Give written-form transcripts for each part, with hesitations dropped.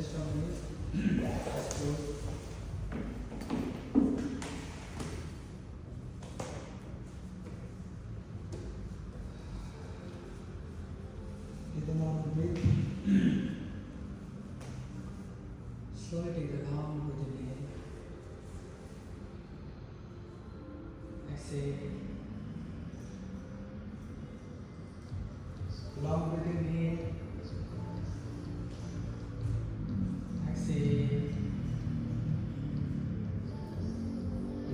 just a minute. Let's go. Take a long breath. Slowly take the long breath in. Exhale. Long breath in. Exhale.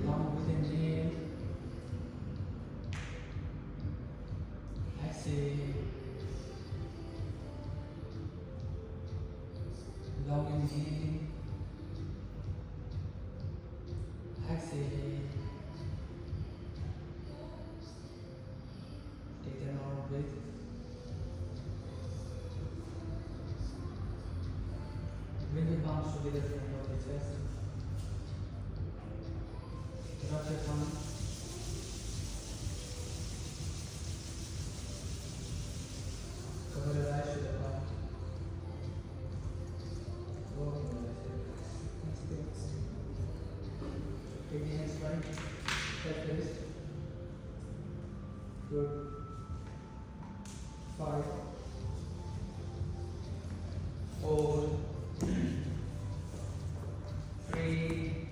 Long breath in. Exhale. Long inhale. Exhale. Take a long breath. Bring your palms together in front of the chest. Drop your tongue. Cover your eyes with your palm. Open your eyes. Take the hands right. Left wrist. Good. 5, 4, 3,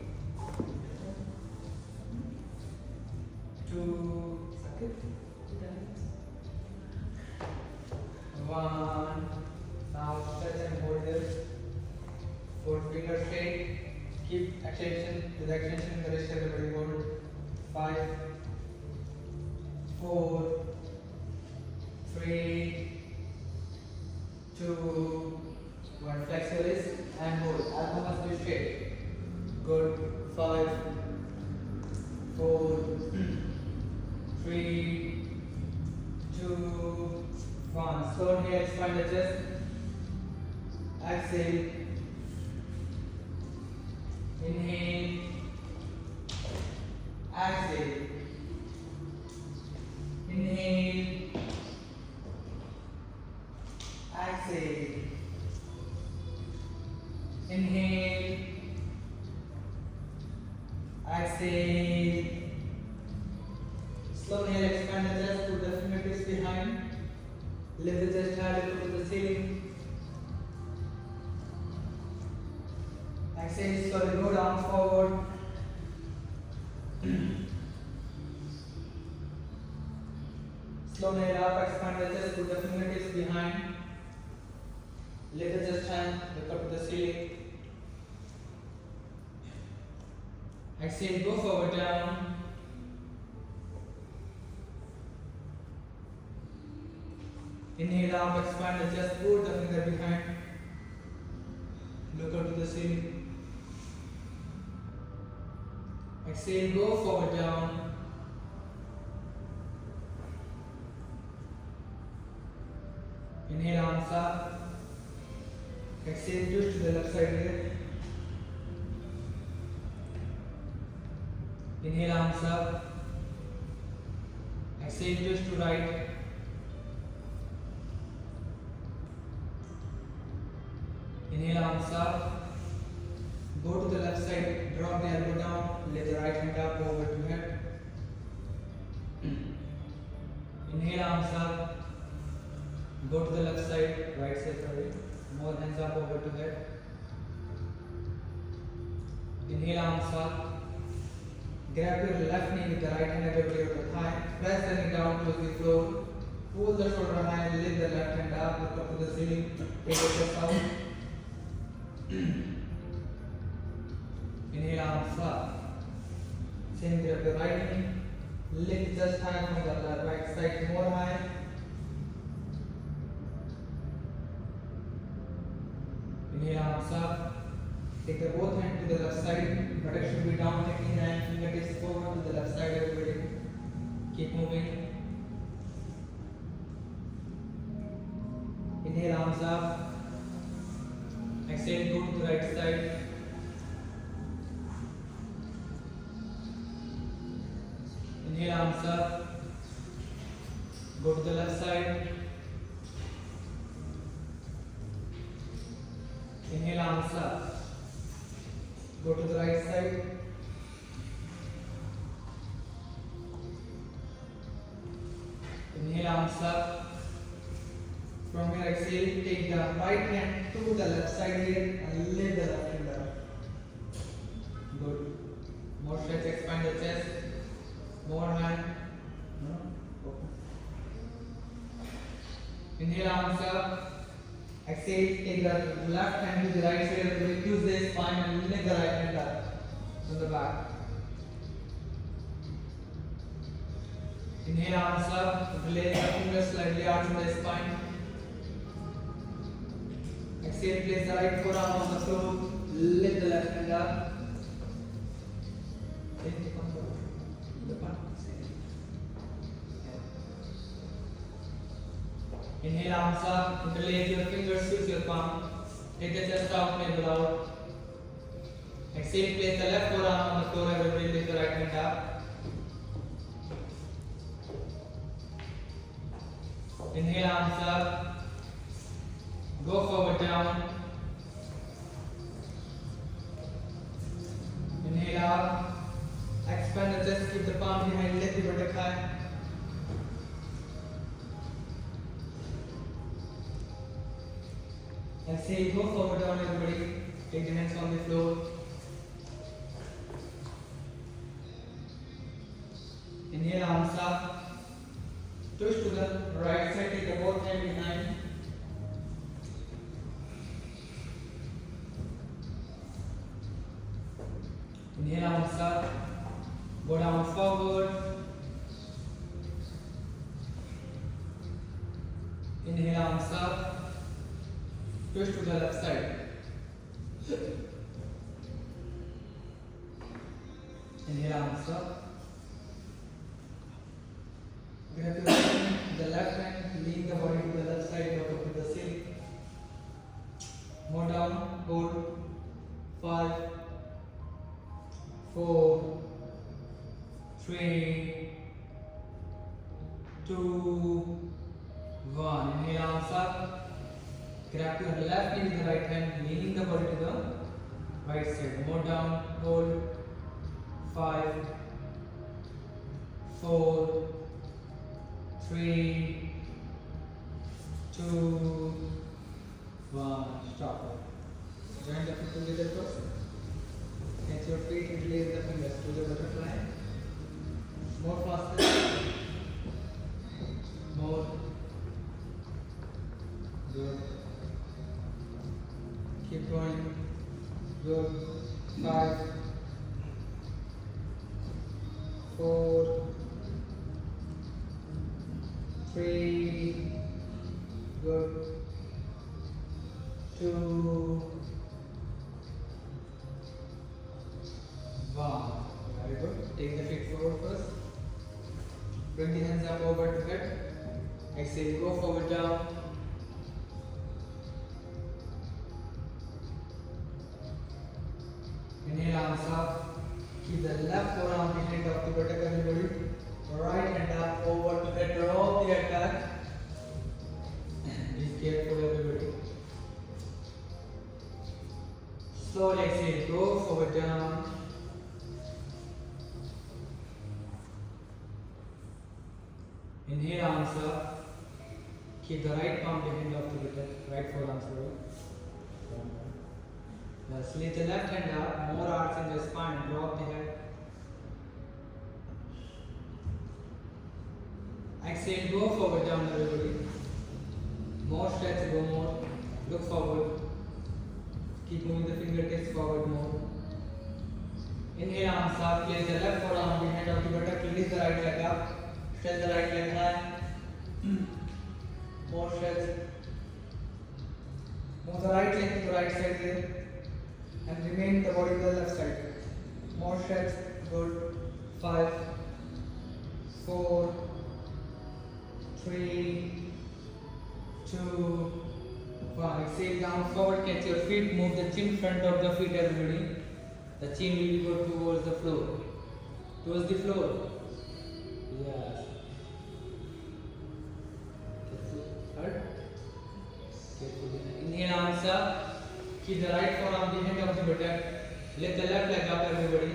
2, 1. Now stretch and hold this. Hold fingers straight. Keep extension to the extension. The rest of the body hold. 5, 4, 3, 2, 1. Flex your wrist and hold. Elbow must be straight. Good. 5, 4, 3, 2, 1. Slow here. Expand the chest. Exhale. Inhale. Exhale. Inhale. Exhale. Inhale. Exhale. Slowly expand the chest, put the fingertips behind. Lift the chest high, look to the ceiling. Exhale, slowly go down forward. Slowly up, expand the chest, put the fingertips behind. Lift the chest hand, look up to the ceiling. Exhale, go forward down. Inhale up, expand the chest, put the finger behind. Look up to the ceiling. Exhale, go forward down. Inhale, arms up. Exhale, twist to the left side here. Inhale, arms up. Exhale, twist to right. Inhale, arms up. Go to the left side, drop the elbow down, lay the right hand up over to head. Inhale, arms up. Go to the left side, right side, sorry. More hands up over to head. Inhale, arms up. Grab your left knee with the right hand above your thigh. Press the knee down to the floor. Pull the shoulder high, lift the left hand up, look up to the ceiling. Take your chest out. Inhale, arms up. Same grab your right knee. Lift just high from the right side, more high. Inhale, arms up. Take the both hands to the left side. Buttocks should be down. Taking hand, fingertips forward to the left side. Everybody, keep moving. Inhale, arms up. Exhale, go to the right side. Inhale, arms up. Go to the left side. Inhale, arms up. Go to the right side. Inhale, arms up. From here, exhale, take the right hand to the left side here and lift the left hand up. Good. More stretch, expand the chest. More hand. Open. Inhale, arms up. Exhale, take the left hand to the right side. Reduce the spine and lift the right hand up from the back. Inhale, arms up. Relay the fingers slightly out from the spine. Exhale, place the right forearm on the floor. Lift the left hand up. Inhale, arms up. Interlace your fingers with your palm. Take the chest out, navel out. Exhale, place the left forearm on the floor. Everybody lift the right hand up. Inhale, arms up. Go forward down. Inhale up. Expand the chest, keep the palm behind, lift the buttock high. Exhale, go forward down everybody. Take the hands on the floor. Inhale, arms up. Twist to the right side, take the both hands behind. Inhale, arms up. Go down forward. Inhale, arms up. Twist to the left side. Inhale, arms up. Grab your hand, the left hand, lean the body to the left side, look up to the ceiling. More down, hold. 5, 4, 3, 2, 1. Inhale, arms up. Grab your left knee with the right hand, leaning the body to the right side. More down, hold. 5, 4, 3, 2, 1. Stop. Join the feet together first. Catch your feet and place the fingers to the butterfly. More faster. More. Good. Keep going. Good. 5, 4, 3. Good. 2, 1. Very good. Take the feet forward first. Bring the hands up over the head. Exhale. Go forward down. Inhale, arms up. Keep the left forearm behind of the buttock, everybody. Right hand up over to the drop the attack. Be careful, everybody. Slowly exhale. Go forward down. Inhale, arms up. Keep the right palm behind of the buttock. Right forearm forward. Lift the left hand up, more arch in the spine, drop the head. Exhale, go forward down everybody. More stretch, go more. Look forward. Keep moving the fingertips forward more. Inhale, arms up, place the left forearm behind of the buttock, release the right leg up. Stretch the right leg high. More stretch. Move the right leg to the right side here. And remain the body to the left side. More stretch. Good. 5, 4, 3, 2, 1. Exhale down forward. Catch your feet. Move the chin front of the feet, everybody. The chin will go towards the floor. Towards the floor. Yes. Careful. Inhale, arms up. Keep the right forearm behind of the buttock. Lift the left leg up, everybody.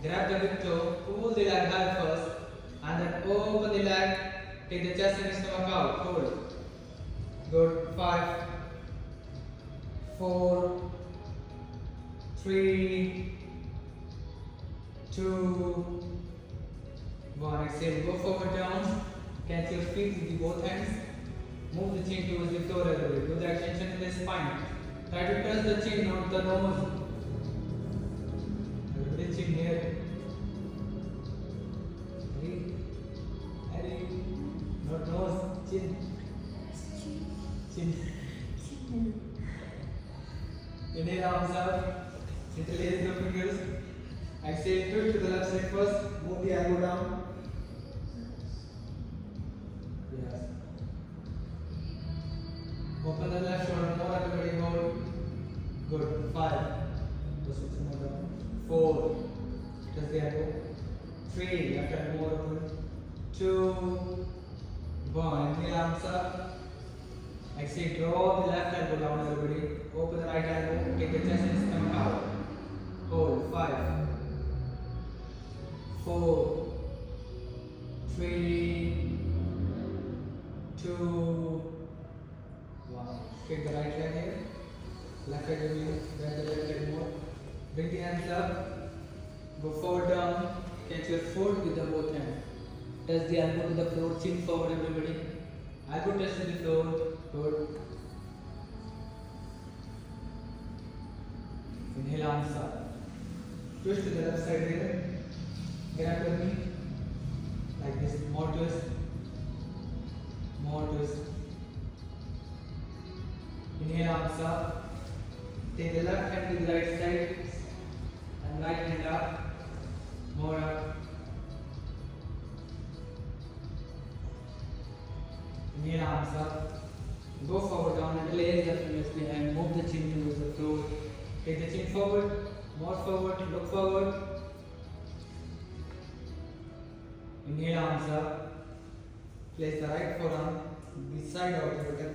Grab the big toe. Pull the leg high first. And then open the leg. Take the chest and stomach out. Hold. Good. 5, 4, 3, 2, 1. Exhale. Go forward down. Catch your feet with both hands. Move the chin towards the floor, everybody. Do the extension in the spine. Try to touch the chin, not the nose. Everybody, chin here. Harry. Not nose, chin. Chin. Inhale, arms up. Interlace the fingers. Exhale, twist to the left side first. Move the elbow down. Yes. Open the left shoulder more, everybody. Hold. Good. 5. Just switch more down. 4. Touch the elbow. 3. Left hand more open. 2. 1. Inhale, arms up. Exhale, draw the left elbow down, everybody. Open the right elbow. Take the chest and stomach out. Hold. 5, 4, 3, 2, 1. Straight the right leg here. Left leg again. Bend the left leg more. Bring the hands up. Go forward down. Catch your foot with the both hands. Touch the elbow to the floor. Chin forward, everybody. Elbow touch to the floor. Good. Inhale, arms up. Twist to the left side here. Grab your knee. Like this. More twist. More twist. Inhale, arms up. Take the left hand to the right side. And right hand up. More up. Inhale, arms up. Go forward down and place the fingers behind. Move the chin towards the floor. Take the chin forward. More forward. Look forward. Inhale, arms up. Place the right forearm beside our buttock.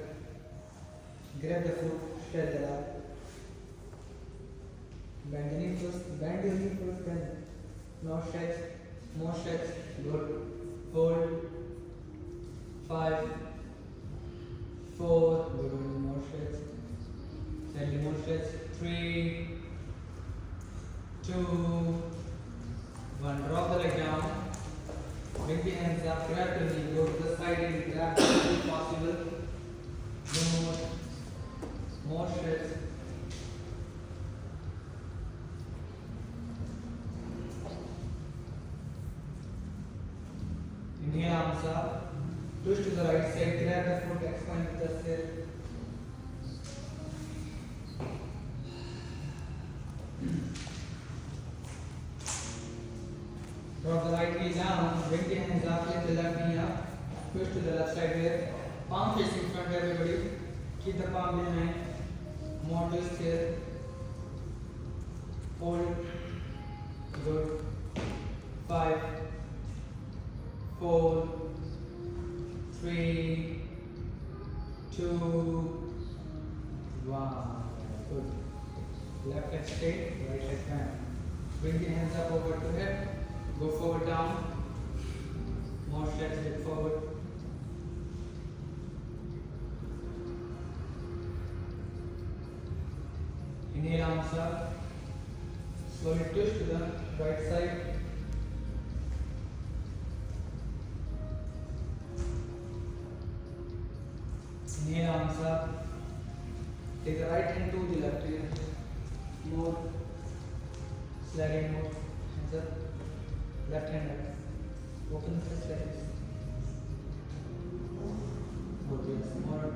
Grab the foot. Stretch the leg. Bend the knee first. Bend your knee first. Then now stretch. More stretch. Good. Hold. 5, 4, good, more stretch. Slightly more stretch. 3, 2, 1. Drop the leg down. Bring the hands up. Grab the knee. Go to the side and grab if possible. More stretch. Inhale, arms up. Twist to the right side, grab the foot, expand with the step. Drop the right knee down, bring the hands up, lift the left knee up. Twist to the left side here. Palm facing front, everybody. Keep the palm behind. More twist here. Hold. Good. 5, 4, 3, 2, 1. Good. Left leg straight, right leg bend. Bring the hands up over to hip. Go forward down. More stretch, look forward. Inhale, arms up. Slowly twist to the right side. Inhale, arms up. Take the right hand to the left ear. More. Sliding more. Hands up. Left hand up. Open the fist like this. Good, yes. More.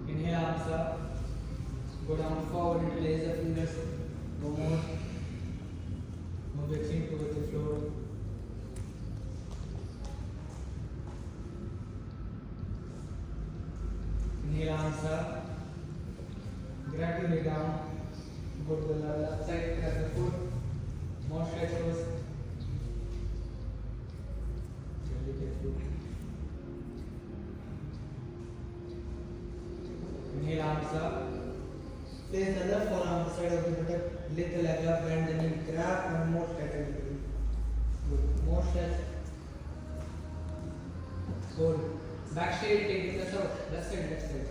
Inhale, arms up. Go down forward and place the fingers. Go more. Move the chin towards the floor. Inhale, arms up. Grab your knee down. Go to the left side, grab the foot. More stretch first. Gently careful. Inhale, arms up. Place the left forearm on the side of the buttock, lift the leg up, bend the knee, grab and more stretch everybody. Good. More stretch. Hold. Back straight, take the chest out. Left side, left side.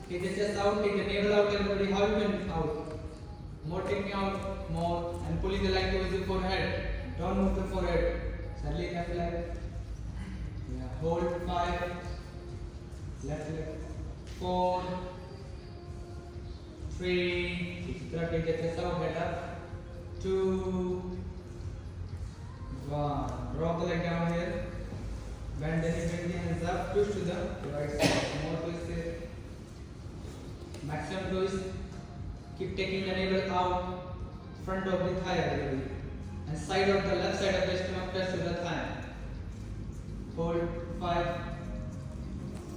Take the chest out, take the navel out, everybody. How you can out? More taking out, more, and pulling the leg towards the forehead. Don't move the forehead. Suddenly left leg. Yeah. Hold 5. Left leg. 4. 3. Take the chest out, head up. 2. 1. Drop the leg down here. Bend the knee, bring the hands up. Twist to the right side. More twist here. Maximum twist. Keep taking the navel out. Front of the thigh, everybody. And side of the left side of the stomach touch to the thigh. Hold 5,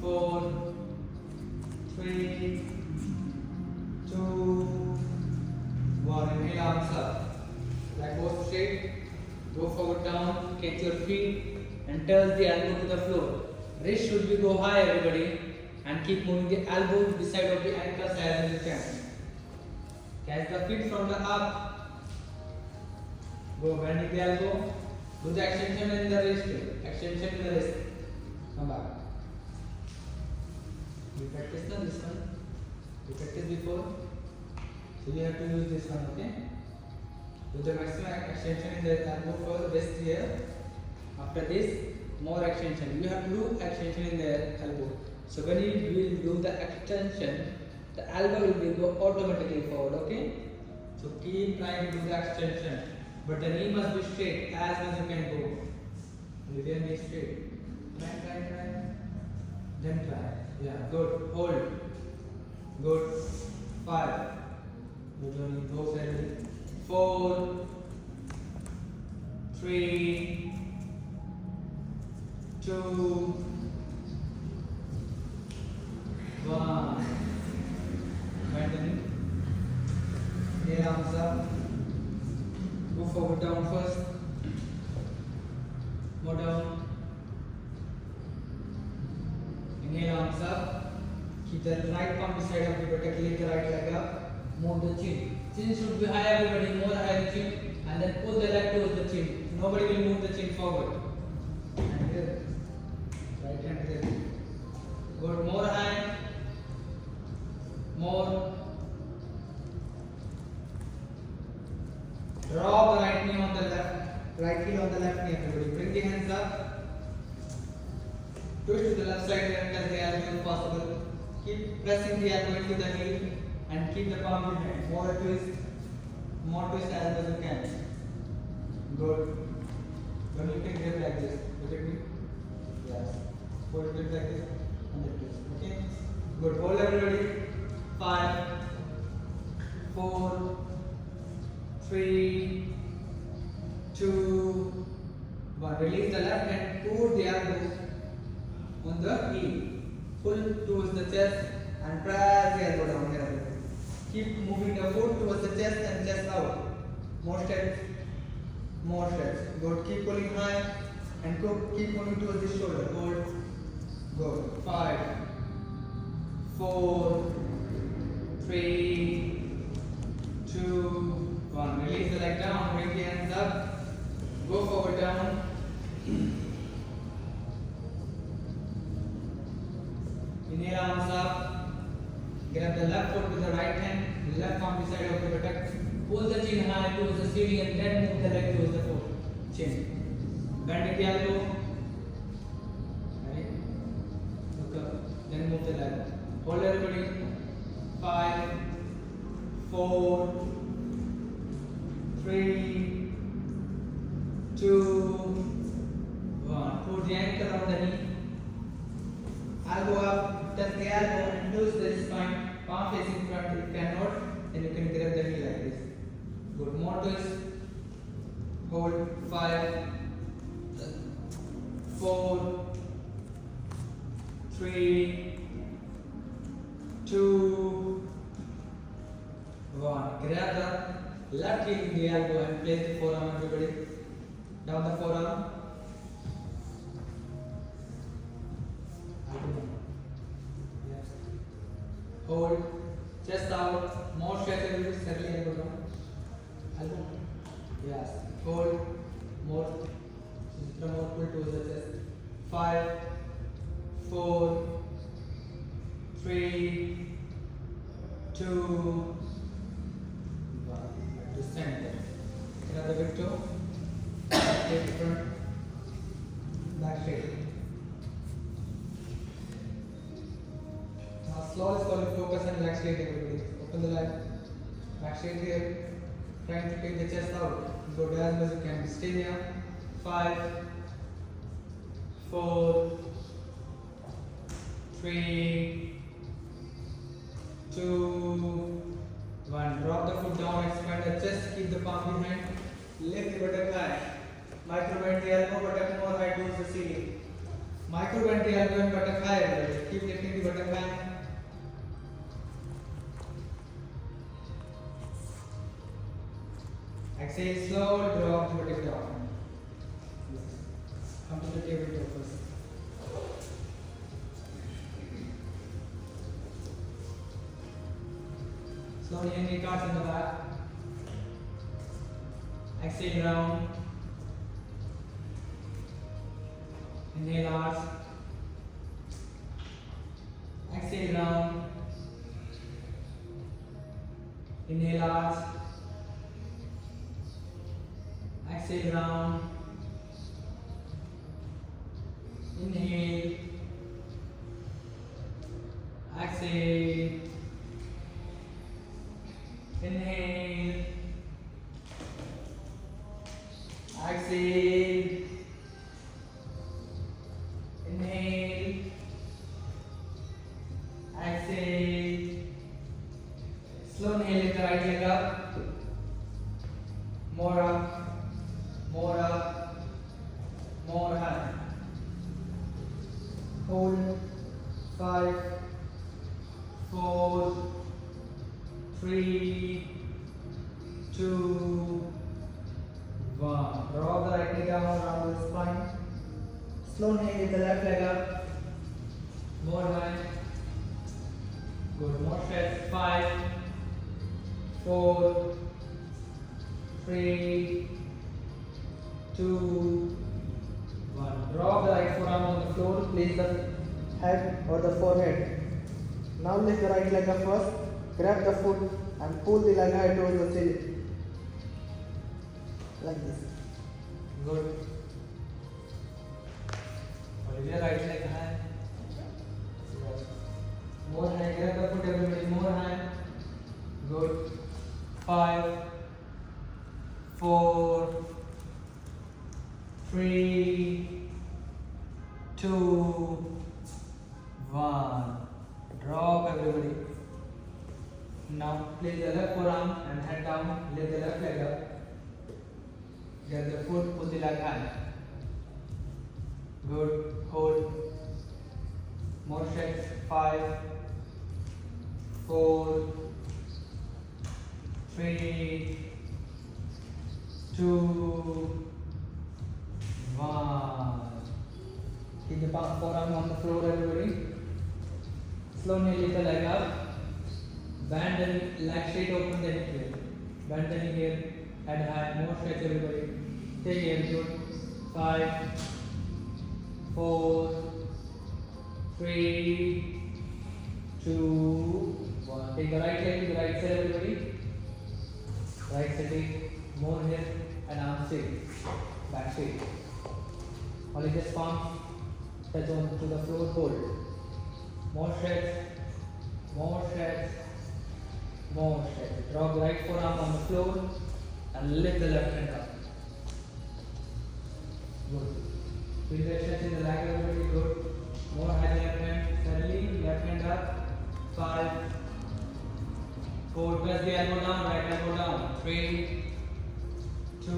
4, 3, 2, 1. Inhale, arms up. Leg goes straight. Go forward down. Catch your feet and touch the elbow to the floor. Wrist should be go high, everybody. And keep moving the elbows beside of the ankles as you can. Catch the feet from the up. Go bending the elbow. Do the extension in the wrist. Extension in the wrist. Come back. You practice now this one. You practiced before. So you have to use this one, okay? Do the maximum extension in the elbow for the wrist here. After this, more extension. You have to do extension in the elbow. So when you will do the extension, the elbow will be go automatically forward, okay? So keep trying to do the extension. But the knee must be straight as much as you can go. You can be straight. Try. Then try. Yeah, good. Hold. Good. 5. Good journey. Go steadily. 4. 3. 2. 1. Bend the knee. Inhale, arms up. Go forward down first. More down. Inhale, arms up. Keep the right palm beside of the buttock. Lift the right leg up. Move the chin. Chin should be high, everybody. More high the chin. And then pull the leg towards the chin. Nobody will move the chin forward. And here. Right hand here. Good. More high. More. Drop the right knee on the left, right heel on the left knee, everybody. Bring the hands up. Twist to the left side as the elbow as possible. Keep pressing the elbow into the knee and keep the palm behind. More twist as you can. Good. When you can grip like this, look at me. Yes. Hold grip like this and the twist. Okay. Good. Hold everybody. 5, 4, 3, 2, 1. Release the left hand, put the elbow on the heel. Pull towards the chest and press the elbow down here. Keep moving the foot towards the chest and chest out. More steps. More steps. Good. Keep pulling high and keep moving towards the shoulder. Hold. Good. 5, 4, 3, 2, 1. Release the leg down, bring the hands up, go forward down. Inhale, arms up. Grab the left foot with the right hand, left arm beside of the buttock. Pull the chin high towards the ceiling and then move the leg towards the foot. Chin. Bend the elbow. Right. Look up. Then move the leg. Hold everybody. 5, 4, 3, 2, 1. Put the ankle on the knee. Elbow up, touch the elbow and lose the spine. Palm facing front. If you cannot, then you can grab the knee like this. Good. More twist. Hold. 5, 4, 3, 2, 1. Grab the left heel in the elbow and place the forearm, everybody. Down the forearm. Hold. chest out, more stretch everybody, slightly elbow down. Elbow. Yes. Hold. More. Little more pull towards the chest. 5, 4, 3, 2, 1. To center. Another big toe. Take front. Back straight. Now slow is called focus and back straight everybody. Open the leg. Back straight here. Trying to take the chest out. Go down as you can. Stay there. 5, 4, 3, 2, 1. Drop the foot down, expand the chest, keep the palm behind, lift the buttock high. Micro bend the elbow, buttock more high towards the ceiling. Micro bend the elbow and buttock high. Keep lifting the buttock high. Exhale slow, drop the buttock down. Come to the tabletop first. Slowly knee cards in the back. Exhale round. Inhale arch. Exhale round. Inhale arch. Exhale round. Inhale. Exhale. Inhale. Exhale. Inhale. Exhale. Slow inhale, lift the right leg up. More up. More up. More high. Hold. 5, 4, 3, 2, 1. Drop the right knee down around the spine. Slow inhale, lift the left leg up. More high. Good. More stretch. 5, 4, 3, 2, 1. Drop the right forearm on the floor. Place the head or the forehead. Now lift the right leg up first. Grab the foot and pull the leg high towards the ceiling. Like this. Good. Hold your right leg high. More high. Grab the foot everybody. More high. Good. 5, 4, 3, 2, 1. Drop everybody. Now place the left forearm and hand down. Lift the left leg up. Get the foot, pull the leg high. Good. Hold. More stretch. 5, 4, 3, 2, 1. Keep the forearm on the floor, everybody. Slowly lift the leg up. Bend the leg straight, open the hip here. Bend the knee here, head high. More stretch, everybody. Stay here. Good. 5, 4, 3, 2, 1. Take the right leg to the right side, everybody. Right side, take more here and arm straight. Back straight. Only just palm touch on to the floor. Hold. More stretch. More stretch. More stretch. Drop the right forearm on the floor and lift the left hand up. Good. Feel the stretch in the leg, everybody. Good. More high left hand. Suddenly left hand up. 5, 4. Press the elbow down. Right elbow down. 3, 2,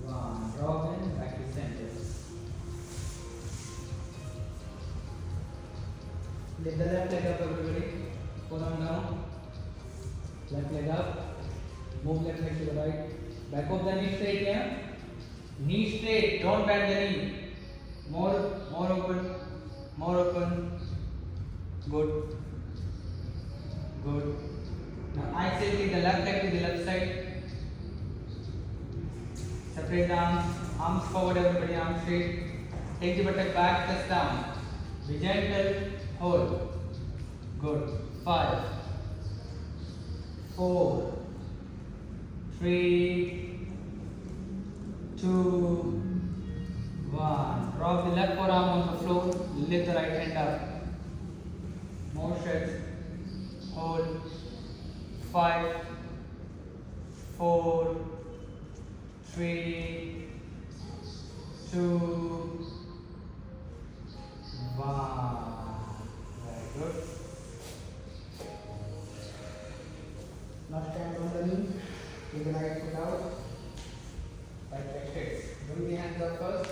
1. Drop in. Back to center. Lift the left leg up, everybody. Forearm down. Left leg up. Move left leg to the right. Back of the knee straight here. Knee straight. Don't bend the knee. More open. More open. Good. Good. Now exhale, take the left leg to the left side. Separate the arms forward, everybody, arms straight. Take the buttock back, press down. Be gentle, hold. Good. 5, 4, 3, 2, 1. Drop the left forearm on the floor, lift the right hand up. More stretch. Hold. 5, 4, 3, 2, 1. Very good. Now stand on the knee. Take the right foot out. Right leg straight. Bring the hands up first.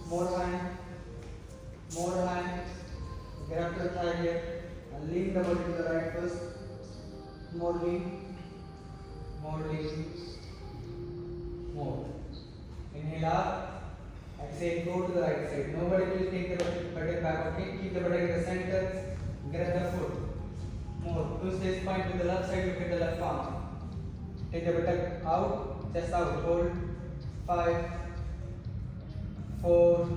More hand. More hand. Get up to the thigh here. And lean the body to the right first. More lean. More lean. More. Inhale up. Exhale, go to the right side. Nobody will take the buttock back, okay? Keep the buttock in the center. Grab the foot. More. Twist the spine to the left side, look at the left arm. Take the buttock out, chest out. Hold. 5, 4,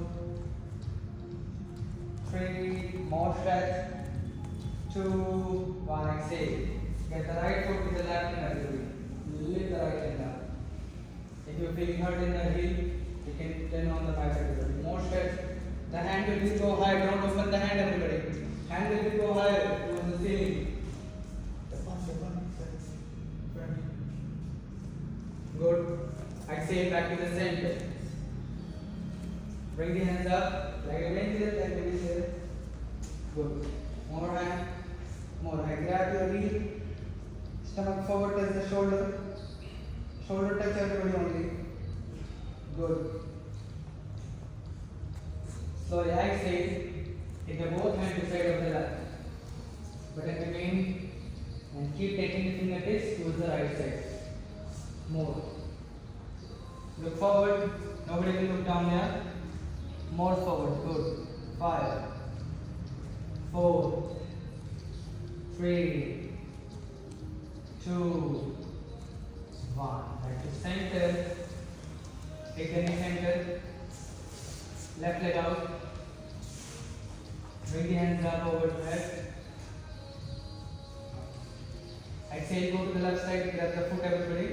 3, more stretch. 2, 1, exhale. Get the right foot to the left hand. Lift the right hand up. If you're feeling hurt in the heel, you can turn on the bicep. More stretch. The hand will go higher. Don't open the hand, everybody. Hand will go higher towards the ceiling. Good. Exhale back to the center. Bring the hands up. Like a angel, like a angel. Good. More hand. More hand. Grab your heel. Stomach forward, touch the shoulder. Shoulder touch everybody only. Good. Slowly exhale. Take the both hands to side of the left. Buttock remain and keep taking the fingertips towards the right side. More. Look forward. Nobody will look down here. More forward. Good. 5, 4, 3, 2, 1. Back to center. Take the knee center. Left leg out. Bring the hands up over the head. Exhale, go to the left side. Grab the foot, everybody.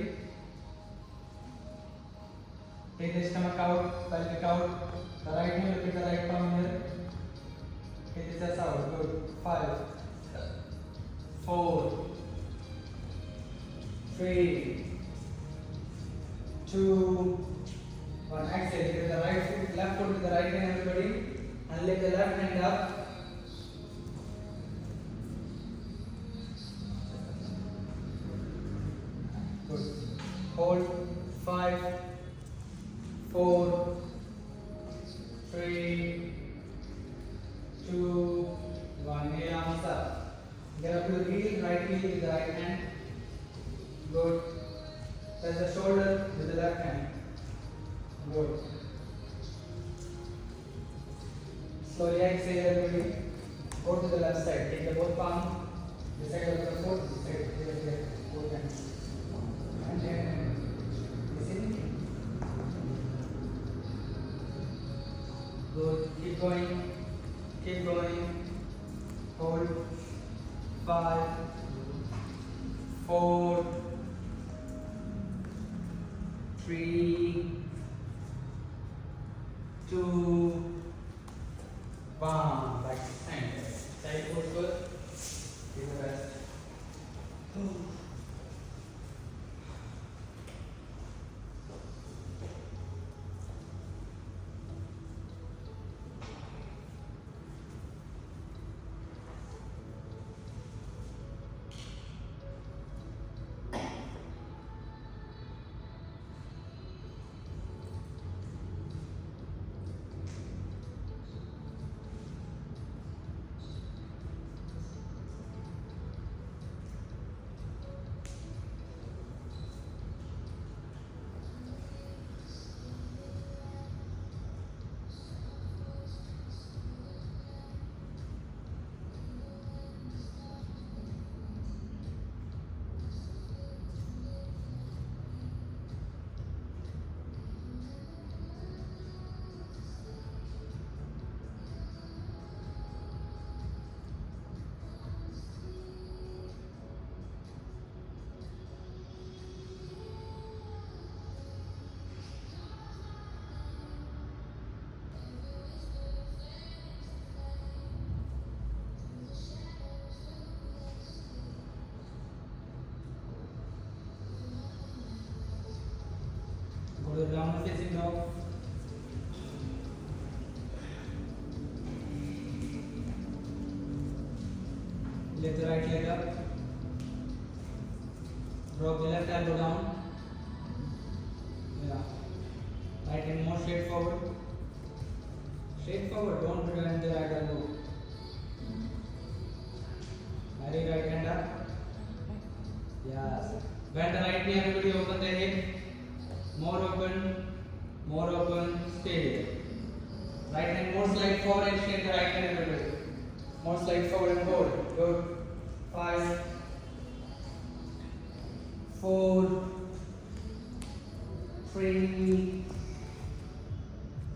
Take the stomach out, pelvic out. The right hand, look at the right palm here. Take the chest out. Good. 5, 4, 3, 2, 1. Exhale. Take the right foot, left foot to the right hand, everybody. And lift the left hand up. Good. Hold. 5, 4, 3, 2, 1. Knee arms up. Get up to the heel, right heel with the right hand. Good. Touch the shoulder with the left hand. Good. Slowly exhale, everybody. Go to the left side. Take the both palms. The side of the foot. The side of the both hands. And then, listen. Good. Keep going. Keep going. Hold. 5, 4, 3, 2, 1. Back to center. Side pose good. Take a rest. down facing dog. Lift the right leg up. Drop the left elbow down. Yeah. Right hand more straight forward. Straight forward, don't bend the right elbow. Carry right hand up. Yes. Bend the right knee, everybody open the hip. More open, stay here. Right hand more slide forward and straighten the right hand, everybody. More slide forward and hold. Good. 5, 4, 3,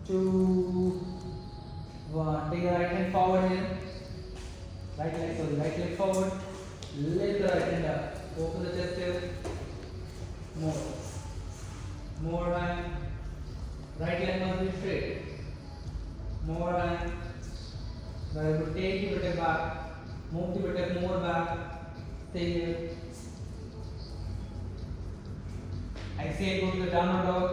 2, 1. Take the right hand forward here. Right leg forward. Lift the right hand up. Open the chest here. More hand. Right leg must be straight. More hand. Very good. Take the buttock back. Move the buttock more back. Stay here. Exhale, go to the downward dog.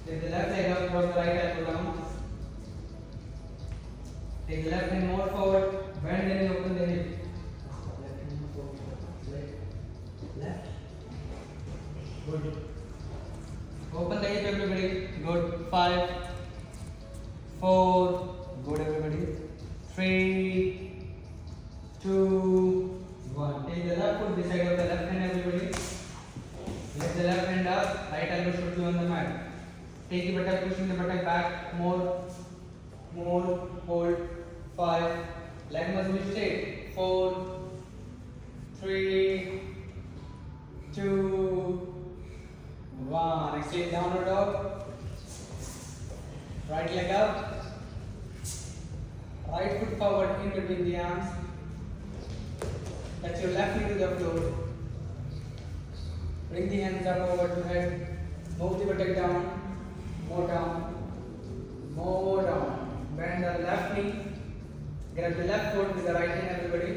Take the left leg up, drop the right elbow down. Take the left hand more forward, bend and open the hip. Left hand more forward. Left. Good. Open the hip, everybody. Good. 5, 4. Good, everybody. 3, 2, 1. Take the left foot beside of the left hand, everybody. Lift the left hand up. Right elbow should be on the mat. Take the buttock, pushing the buttock back. More. Hold. 5. Leg must be straight. 4, 3, 2, 1. Exhale, downward dog. Right leg up. Right foot forward in between the arms. Touch your left knee to the floor. Bring the hands up over to head. Move the buttock down. More down. Bend the left knee. Grab the left foot with the right hand, everybody.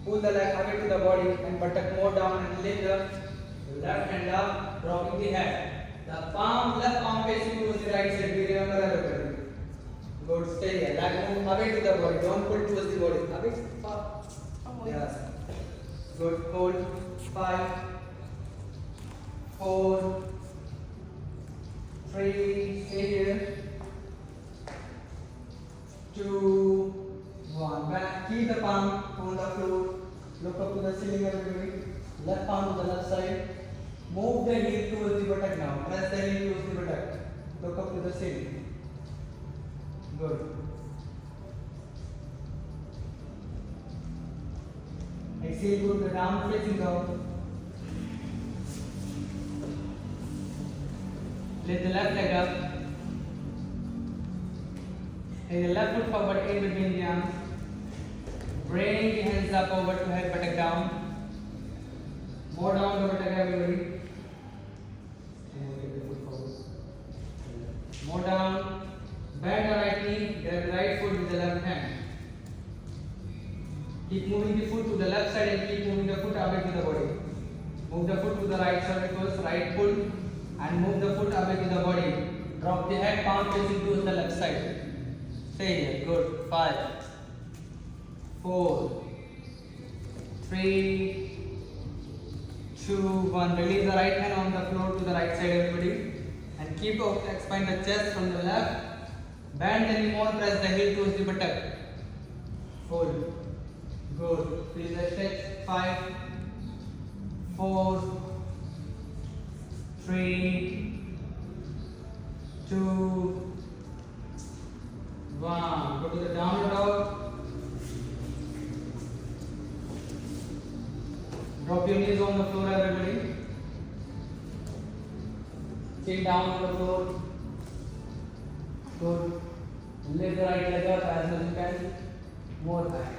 Pull the leg away to the body and buttock more down and lift the left hand up, dropping the head. The left palm facing towards the right side. We remember, everybody. Good, stay here. Leg move away to the body. Don't pull towards the body. Away. Yes. Good. Hold. 5, 4, 3. Stay here. 2, 1. Back. Keep the palm on the floor. Look up to the ceiling, everybody. Left palm to the left side. Move the heel towards the buttock now. Press the heel towards the buttock. Look up to the ceiling. Good. Exhale, go to the down facing dog. Lift the left leg up. Take the left foot forward in between the arms. Bring the hands up over to head, buttock down. More down the buttock, everybody. More down. Bend the right knee, grab the right foot with the left hand. Keep moving the foot to the left side and keep moving the foot away to the body. Move the foot to the right side first, right pull, and move the foot away to the body. Drop the head, palm facing towards the left side. Stay here. Good. 5, 4, 3, 2, 1. Release the right hand on the floor to the right side, everybody. And keep expand the chest from the left. Bend any more, press the heel towards the buttock. Hold. Good. Feel the stretch. 5, 4, 3, 2, 1. Go to the downward dog. Drop your knees on the floor, everybody. Sit down on the floor. Good. Lift the right leg up as much as you can. More high.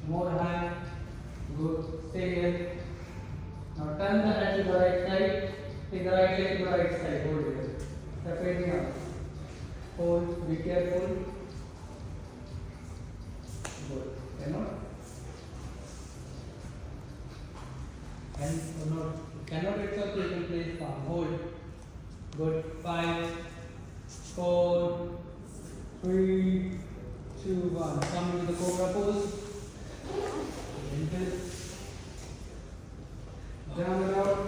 More high. Good. Stay here. Now turn the head to the right side. Take the right leg to the right side. Hold it. Separate the arms. Hold. Be careful. Good. Cannot. Can or not? Cannot it's okay. You can place palm. Hold. Good. 5, 4, 3, 2, 1. Come to the cobra pose. Gentle. Down and out.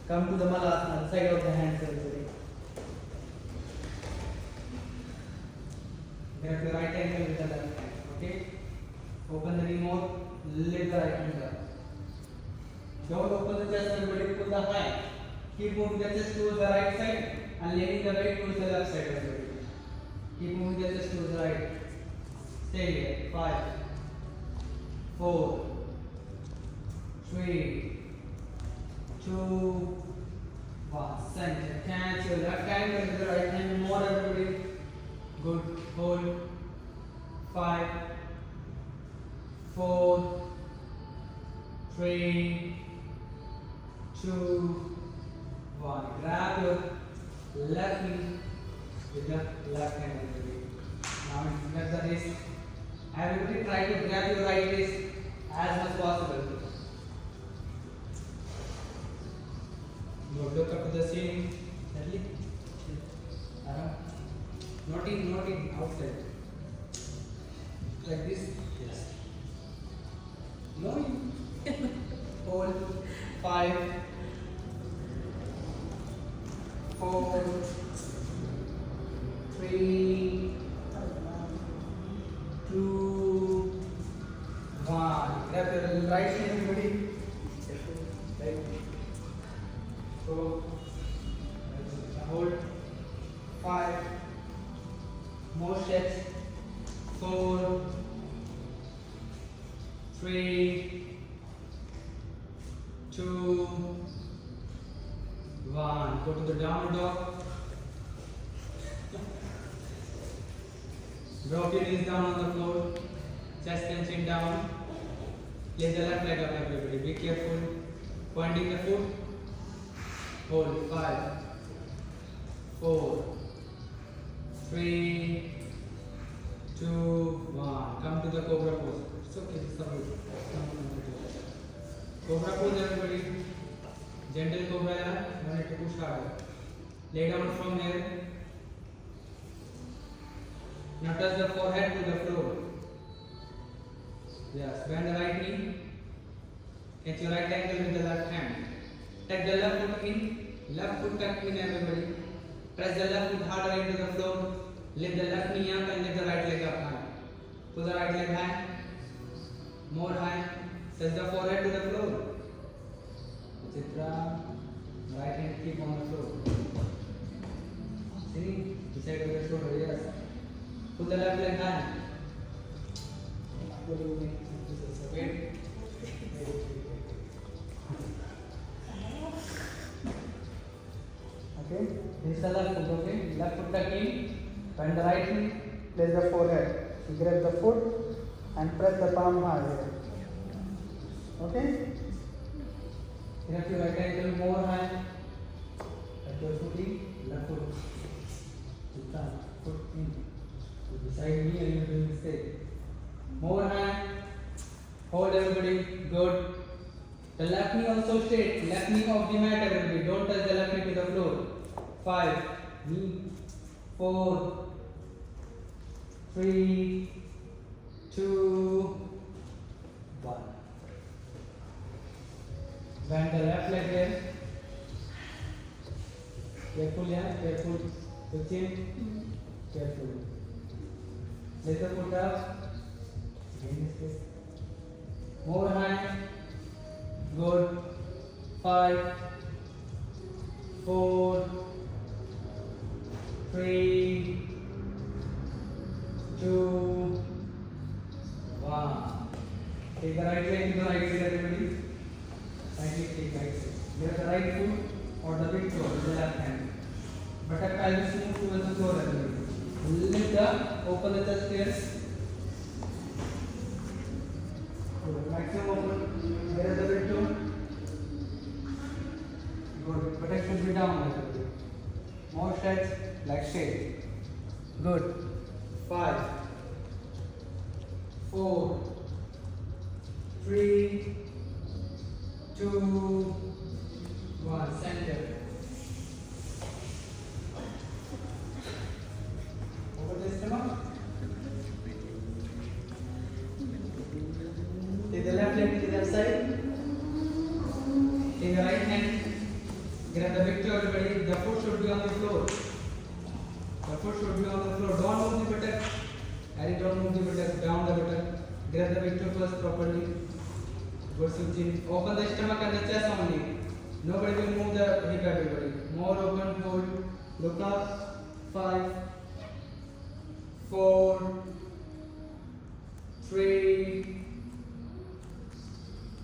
Come to the malasana, side of the hands everybody. Grab the right ankle with the left hand. Okay? Open the knee more. Lift the right hand up. Don't open the chest, everybody. Pull the high. Keep moving the chest towards the right side and leaning the weight towards the left side, everybody. Keep moving the chest towards the right. Stay here. 5, 4, 3, 2, 1. Center. Catch your left hand with the right hand more, everybody. Good. Hold. 5, 4, 3, 2, 1. Grab your left knee with the left hand, everybody. Now get the wrist. Everybody try to grab your right wrist as much as possible. Look up to the ceiling. Gently. Not in, outside. Like this. Yes. No. Hold. 5, 4, 3, 2, 1. Grab your right hand, everybody. Right. So, hold. 5. More steps. 4, 3, 2, 1. Go to the downward dog. Drop your knees down on the floor. Chest and chin down. Place the left leg up, everybody. Be careful. Pointing the foot. Hold. 5, 4, 3, 2, 1. Come to the cobra pose. It's okay. It's all good. Cobra pose, everybody. Gentle cobra. No need to push harder. Lay down from here. Now touch the forehead to the floor. Yes. Bend the right knee. Catch your right ankle with the left hand. Take the left foot in. Left foot tuck in, everybody. Press the left foot harder into the floor. Lift the left knee up and lift the right leg up high. Pull the right leg high. More high. Touch the forehead to the floor. Chitra. Right hand keep on the floor. See? Beside of the shoulder, yes. Pull the left leg high. Wait. Okay, this is the left foot, okay? Left foot tuck in, bend the right knee, place the forehead. You grab the foot and press the palm hard here. Okay? Grab your right ankle more high. Tuck your foot in, left foot. Foot in. Beside me and you are doing mistake. More high. Hold, everybody. Good. The left knee also straight. Left knee off the mat, everybody. Don't touch the left knee to the floor. 5, 4, 3, 2, 1. Bend the left leg here. Careful, yeah. Careful. The chin. Careful. Lift the foot up. More high. Good. 5, 4, 3, 2, 1. Take the right leg to the right side, everybody. Right leg, take right side. Lift the right foot or the big toe with the left hand. Buttock pelvis move towards the floor, everybody. Lift up, open the chest here. Maximum open. Where is the big toe? Good. Buttock should be down, everybody. More stretch, like straight. Good. 5, 4, 3, 2, 1. Center. Over the stomach. Take the left leg to the left side. Take the right hand. Grab the picture, everybody. The foot should be on the floor. The foot should be on the floor. Don't move the buttock. Harry, don't move the buttock. Down the buttock. Grab the picture first properly. Good switching. Open the stomach and the chest only. Nobody will move the hip, everybody. More open, hold. Look up. 5, 4, 3,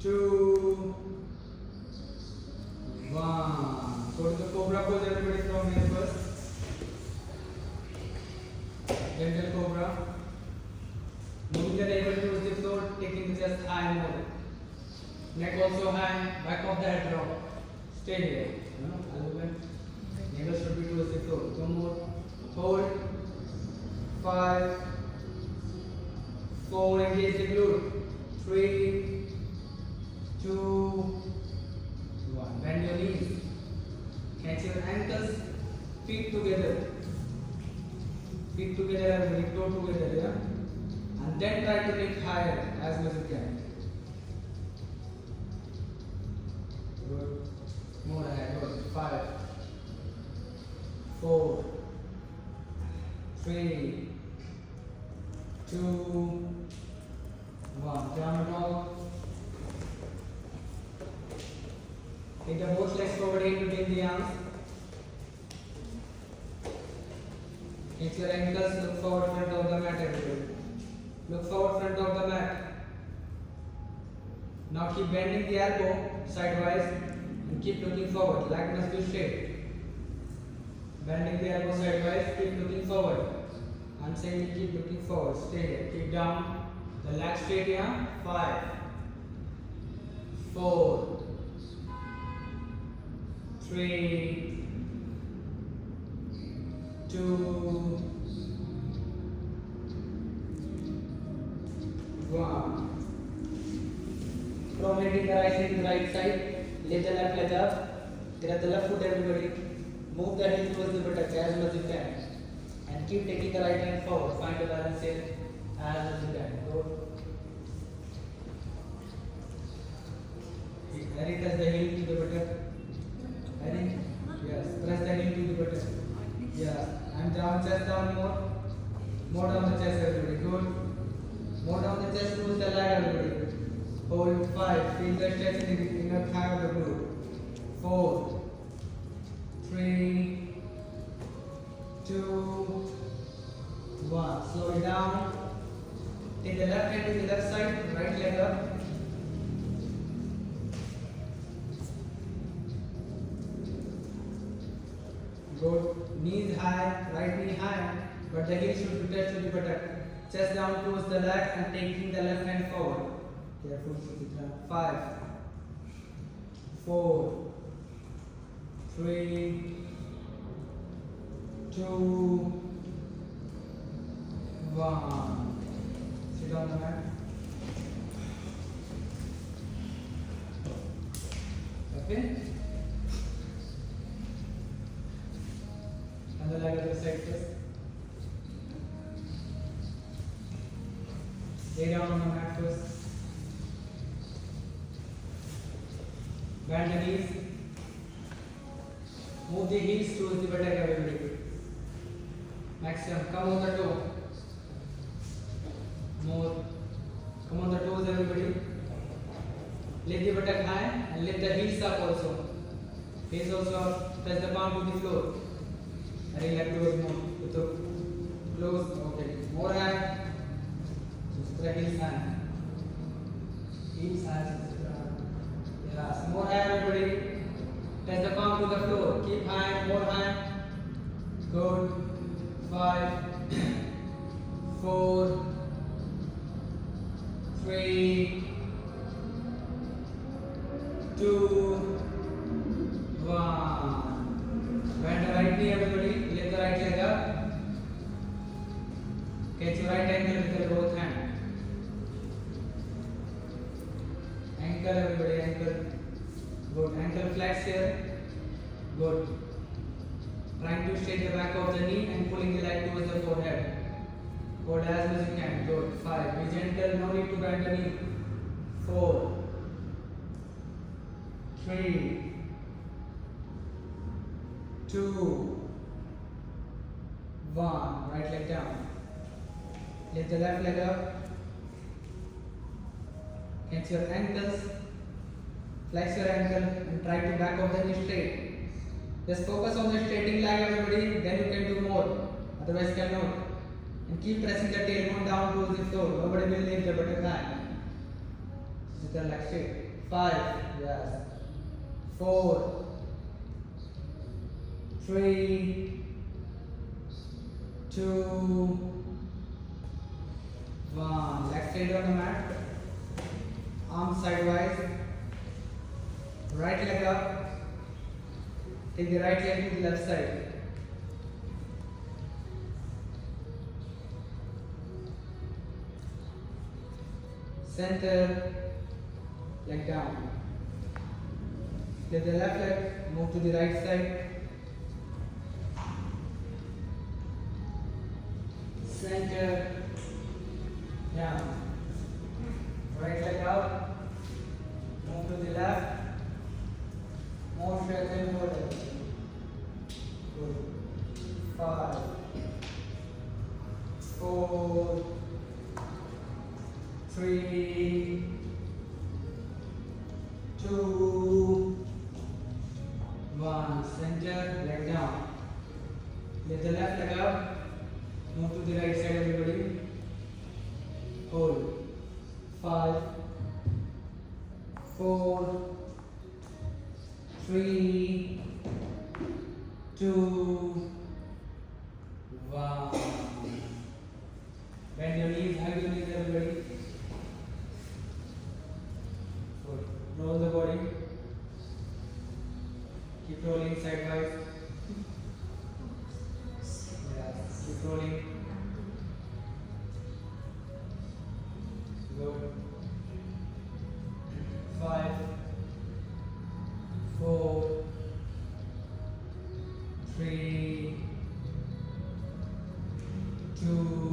2, 1. Go to the cobra pose, everybody, from here first. Gentle cobra. Moving the navel towards the floor, taking the chest high more. Neck also high, back of the head drop. Stay here. Navel should be towards the floor. One more. Hold. 5, 4, engage the glute. 3, 2, 1. Bend your knees. Catch your ankles. Feet together. Feet together, everybody. Toe together, yeah? And then try to lift higher as much as you can. Good. More ahead. Good. 5, 4, 3, 2, 1. Down dog. Take the both legs forward in between the arms. Keep your ankles, look forward front of the mat, everybody. Look forward front of the mat. Now keep bending the elbow sidewise and keep looking forward. Leg must be straight. Bending the elbow sidewise, keep looking forward. I'm saying keep looking forward. Stay here. Keep down. The leg straight here. 5, 4, 3, 2, 1. Promenading the right hand to the right side. Lift the left leg up. Grab the left foot, everybody. Move the heel towards the buttock as much as you can. And keep taking the right hand forward. Find the balance here as much as you can. Go. Harry, touch the heel to the buttock. Harry? Yes. Press the heel to the buttock. Yes. And down, chest down more. More down the chest, everybody. Good. More down the chest towards the leg, everybody. Hold. 5. Feel the stretch in the inner thigh of the glute. 4, 3, 2, 1. Slow it down. Take the left hand to the left side, right leg up. Good. Knees high, right knee high, but the heel should be touched to the buttock. Chest down towards the left and taking the left hand forward. Careful, Sukitra. 5, 4, 3, 2, 1. Sit on the mat. Okay? And the leg other side first. Lay down on the mat first. Bend the knees. Move the heels towards the buttock, everybody. Maximum. Come on the toe. More. Come on the toes, everybody. Lift the buttock high and lift the heels up also. Heels also up. Touch the palm to the floor. Very left toes more. Close. Okay. More high. Just the heels high. Heels high. Yes. More high, everybody. Touch the palm to the floor. Keep high. More high. Good. 5, 4, 3, 2, 1. Bend the right knee, everybody. Lift the right leg up. Catch your right ankle with your both hands. Ankle, everybody. Ankle. Ankle flex here. Good. Trying to straight the back of the knee and pulling the leg towards the forehead. Hold as much as you can. Good. 5. Be gentle. No need to bend the knee. 4, 3, 2, 1. Right leg down. Lift the left leg up. Catch your ankles. Flex your ankle and try to back of the knee straight. Just focus on the straighting leg, everybody. Then you can do more. Otherwise, cannot. And keep pressing the tailbone down towards the floor. Nobody will leave the butterfly. Sit the leg straight. 5. Yes. 4, 3, 2, 1. Leg straight on the mat. Arms sidewise. Right leg up. Take the right leg to the left side. Center, leg down. Lift the left leg, move to the right side. Center, down. Right leg out, move to the left. More stretch and more legs. Good. 5, 4, 3, 2, 1. Center, leg down. Lift the left leg up. Move to the right side, everybody. Hold. 5, 4, 3, 2, 1. Bend your knees, hug your knees, everybody. Good. Roll the body. Keep rolling sidewise. Yes. Keep rolling. Good. 5, 4, 3, 2,